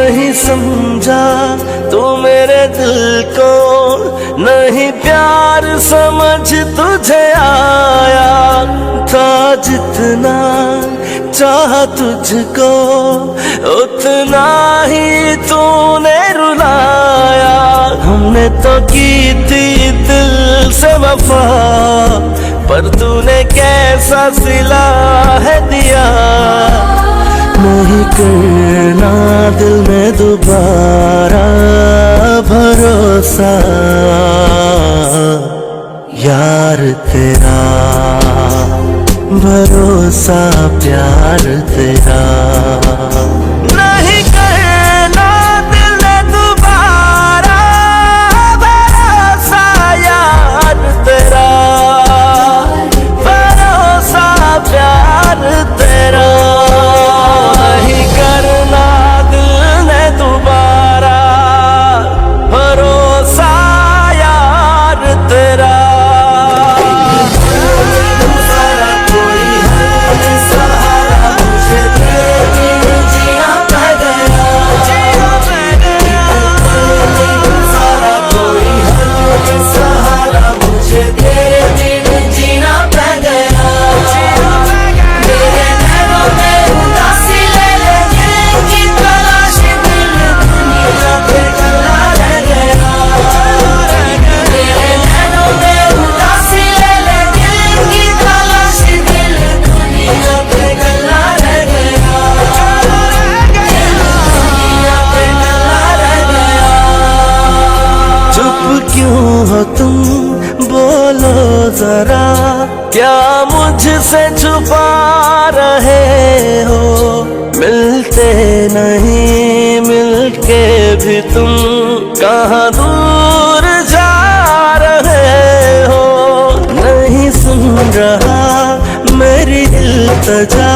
नहीं समझा तू मेरे दिल को, नहीं प्यार समझ तुझे आया था। जितना चाह तुझको उतना ही तूने रुलाया। हमने तो की थी दिल से वफा, पर तूने कैसा सिला है दिया। नहीं करना दिल में दोबारा भरोसा, यार तेरा भरोसा प्यार तेरा। नहीं करना दिल में दोबारा भरोसा, यार तेरा भरोसा प्यार तेरा। नहीं करना दिल में दोबारा भरोसा, यार तेरा। हो तुम बोलो जरा, क्या मुझसे छुपा रहे हो। मिलते नहीं मिलके भी तुम कहाँ दूर जा रहे हो। नहीं सुन रहा मेरी इल्तिजा,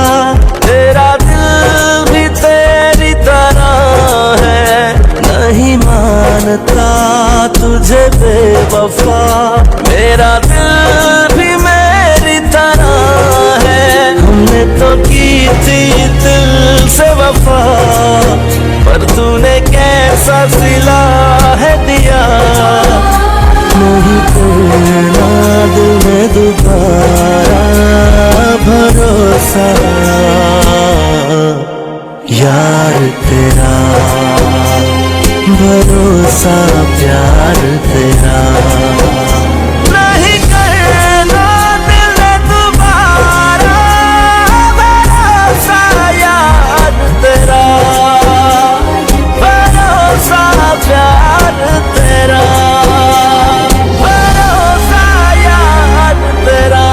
तेरा दिल भी तेरी तरह है। नहीं मानता तुझे बेवफा, मेरा दिल भी मेरी तरह है। हमने तो की थी दिल से वफा, पर तूने कैसा सिला है दिया। नहीं करना दिल में दोबारा भरोसा, यार तेरा भरोसा प्यार तेरा। नहीं करना दिल में दोबारा भरोसा, यार तेरा भरोसा प्यार तेरा। भरोसा यार तेरा।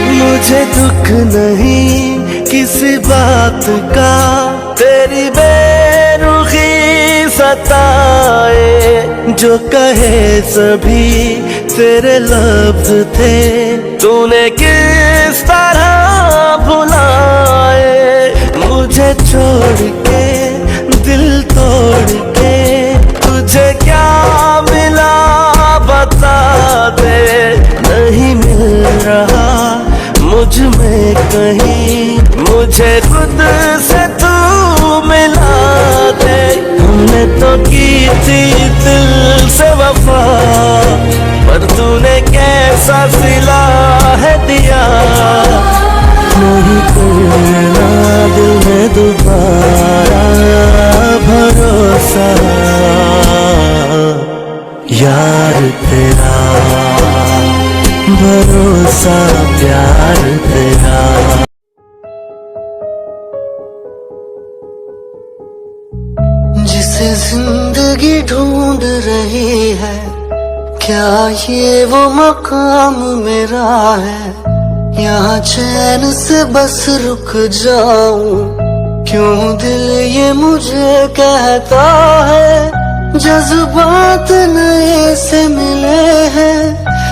मुझे दुख नहीं किसी बात का, तेरी बेरुखी सताए। जो कहे सभी तेरे लफ्ज थे, तूने किस तरह भुलाए। मुझे छोड़ के दिल तोड़ के तुझे क्या मिला बता दे। नहीं मिल रहा मुझ में कहीं, मुझे खुद से तू मिला दे। हमने तो की थी दिल से वफा, पर तूने कैसा सिला है दिया। नहीं करना दिल में दोबारा भरोसा, यार तेरा भरोसा प्यार तेरा। जिसे जिंदगी ढूंढ रही है, क्या ये वो मकाम मेरा है। यहाँ चैन से बस रुक जाऊं, क्यों दिल ये मुझे कहता है। जज्बात नए से मिले हैं,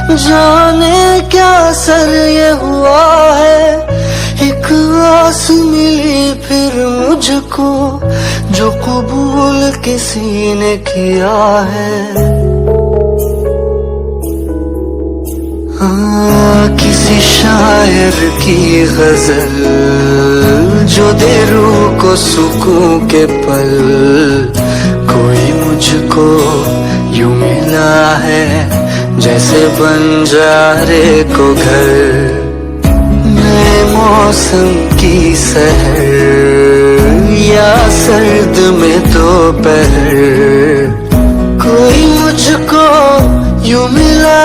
जाने क्या असर ये हुआ है, एक आस मिली फिर मुझको जो कबूल किसी ने किया है। किसी शायर की गजल जो दे रूह को सुकून के पल, कोई मुझको यूं मिला है जैसे बंजारे को घर। नए मौसम की सहर या सर्द में दोपहर, कोई मुझको यूं मिला